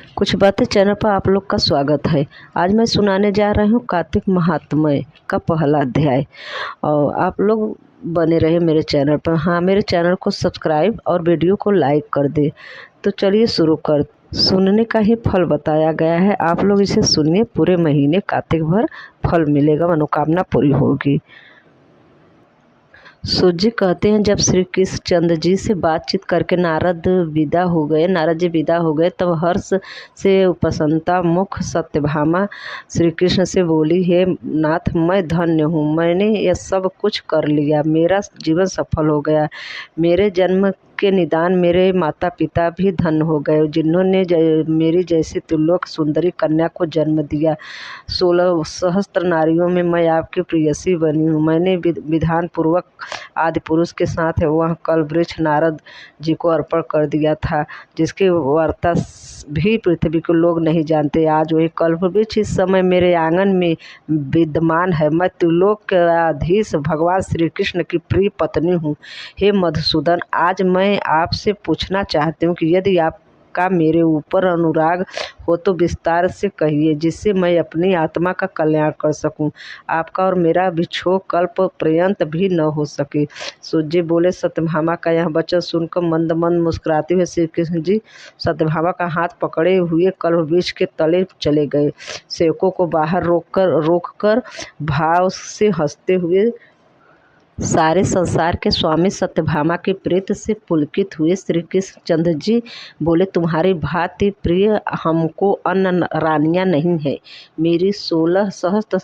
कुछ बातें चैनल पर आप लोग का स्वागत है। आज मैं सुनाने जा रही हूँ कार्तिक महात्म्य का पहला अध्याय और आप लोग बने रहे मेरे चैनल पर। हाँ, मेरे चैनल को सब्सक्राइब और वीडियो को लाइक कर दे। तो चलिए शुरू कर। सुनने का ही फल बताया गया है, आप लोग इसे सुनिए। पूरे महीने कार्तिक भर फल मिलेगा, मनोकामना पूरी होगी। सूत जी कहते हैं, जब श्री कृष्ण चंद्र जी से बातचीत करके नारद जी विदा हो गए, तब हर्ष से प्रसन्नता मुख सत्यभामा श्री कृष्ण से बोली, हे नाथ, मैं धन्य हूँ, मैंने यह सब कुछ कर लिया, मेरा जीवन सफल हो गया। मेरे जन्म के निदान मेरे माता पिता भी धन्य हो गए, जिन्होंने मेरी जैसी त्रिलोक सुंदरी कन्या को जन्म दिया। 16 सहस्त्र नारियों में मैं आपकी प्रेयसी बनी हूँ। मैंने विधान पूर्वक आदि पुरुष के साथ वह कल वृक्ष नारद जी को अर्पण कर दिया था, जिसकी वार्ता भी पृथ्वी के लोग नहीं जानते। आज वही कल्प वृक्ष इस समय मेरे आंगन में विद्यमान है। मैं त्रिलोक के अधीश भगवान श्री कृष्ण की प्रिय पत्नी हूँ। हे मधुसूदन, आज मैं आपसे पूछना चाहती हूँ कि यदि आपका मेरे ऊपर अनुराग हो तो विस्तार से कहिए, जिससे मैं अपनी आत्मा का कल्याण कर सकूं। आपका और मेरा विछोह कल्प पर्यंत भी न हो सके। सूत जी बोले, सत्यभामा का यह वचन सुनकर मंद मंद मुस्कुराते हुए श्री कृष्ण जी सत्यभामा का हाथ पकड़े हुए कल्प वृक्ष के तले चले गए। सेवकों को बाहर रोककर भाव से हंसते हुए सारे संसार के स्वामी सत्यभामा की प्रीत से पुलकित हुए श्री कृष्ण चंद्र जी बोले, तुम्हारी भांति प्रिय हमको अन्य रानियां नहीं है। मेरी 16 सहस्त्र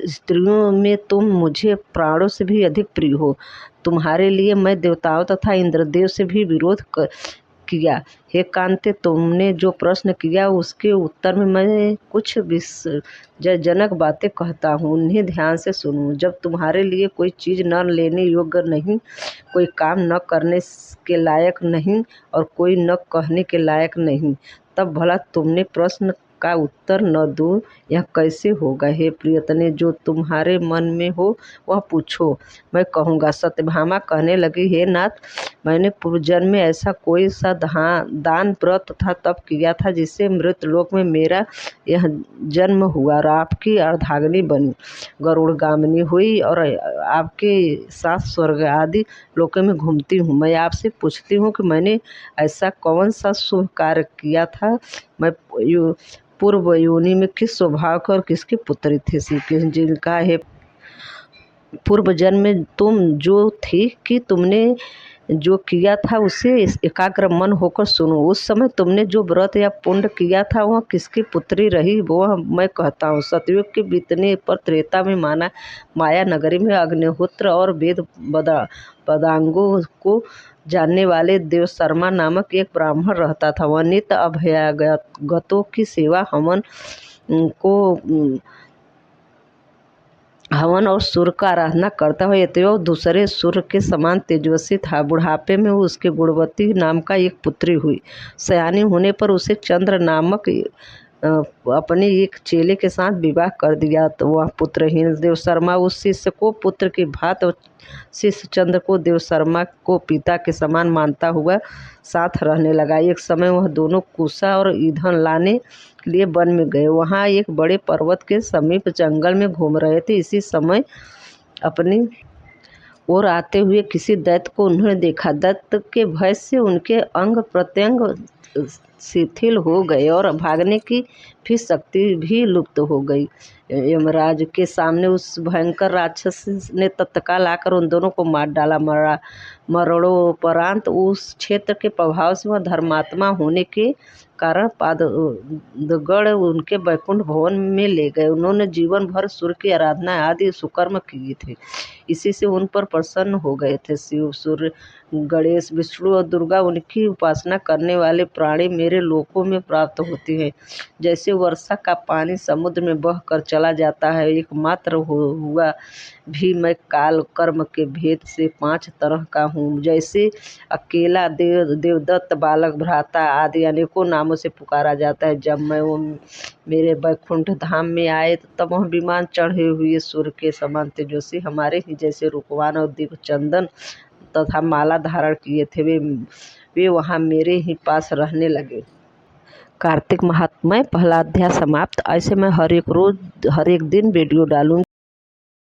स्त्रियों में तुम मुझे प्राणों से भी अधिक प्रिय हो। तुम्हारे लिए मैं देवताओं तथा इंद्रदेव से भी विरोध किया। हे कांते, तुमने जो प्रश्न किया उसके उत्तर में मैं कुछ विस्मयजनक बातें कहता हूँ, उन्हें ध्यान से सुनो। जब तुम्हारे लिए कोई चीज़ न लेने योग्य नहीं, कोई काम न करने के लायक नहीं और कोई न कहने के लायक नहीं, तब भला तुमने प्रश्न का उत्तर न दूं, यह कैसे होगा। हे प्रियतने, जो तुम्हारे मन में हो वह पूछो, मैं कहूँगा। सत्यभामा कहने लगी, हे नाथ, मैंने पूर्व जन्म में ऐसा कोई सा दान व्रत तथा तप किया था जिससे मृतलोक में मेरा यह जन्म हुआ और आपकी अर्धांगिनी बनी, गरुड़गामिनी हुई और आपके साथ स्वर्ग आदि लोकों में घूमती हूँ। मैं आपसे पूछती हूँ कि मैंने ऐसा कौन सा शुभ कार्य किया था। मैं पूर्व योनि में किस स्वभाव का और किसकी पुत्री थी। श्री कृष्ण जी ने कहा, हे पूर्व जन्म में तुम जो थी कि तुमने जो किया था उसे एकाग्र मन होकर सुनो। उस समय तुमने जो व्रत या पुण्य किया था वह किसकी पुत्री रही, वह मैं कहता हूँ। सतयुग के बीतने पर त्रेता में माया नगरी में अग्निहोत्र और वेद पदांगों को जानने वाले देवशर्मा नामक एक ब्राह्मण रहता था। वह नित्य अभयागतों की सेवा, हवन और सूर्य का आराधना करता हुआ अतएव दूसरे सूर्य के समान तेजस्वी था। बुढ़ापे में उसके गुणवती नाम का एक पुत्री हुई। सयानी होने पर उसे चंद्र नामक अपने एक चेले के साथ विवाह कर दिया, तो वह पुत्रहीन देवशर्मा उस शिष्य को पुत्र की भांति और शिष्य चंद्र को देवशर्मा को पिता के समान मानता हुआ साथ रहने लगा। एक समय वह दोनों कुशा और ईंधन लाने के लिए वन में गए। वहाँ एक बड़े पर्वत के समीप जंगल में घूम रहे थे। इसी समय अपनी ओर आते हुए किसी दैत्य को उन्होंने देखा। दैत्य के भय से उनके अंग प्रत्यंग शिथिल हो गए और भागने की भी शक्ति भी लुप्त हो गई। यमराज के सामने उस भयंकर राक्षस ने तत्काल आकर उन दोनों को मार डाला। मरणोपरांत उस क्षेत्र के प्रभाव से वह धर्मात्मा होने के कारण पादगण उनके वैकुंठ भवन में ले गए। उन्होंने जीवन भर सूर्य की आराधना आदि सुकर्म किए थे, इसी से उन पर प्रसन्न हो गए थे। शिव, सूर्य, गणेश, विष्णु और दुर्गा उनकी उपासना करने वाले प्राणी मेरे लोकों में प्राप्त होते हैं। जैसे वर्षा का पानी समुद्र में बह कर चला जाता है, एकमात्र हुआ भी मैं काल कर्म के भेद से 5 तरह का हूँ। जैसे अकेला, देवदत्त, बालक, भ्राता आदि अनेकों नामों से पुकारा जाता है। जब मैं वो मेरे वैकुंठ धाम में आए तब वह विमान चढ़े हुए सूर्य के समान तेजस्वी, हमारे ही जैसे रूपवान और दिव्य चंदन तथा माला धारण किए थे, वे वहाँ मेरे ही पास रहने लगे। कार्तिक महात्म्य पहला अध्याय समाप्त। ऐसे मैं हर एक रोज़ हर एक दिन वीडियो डालूँगी।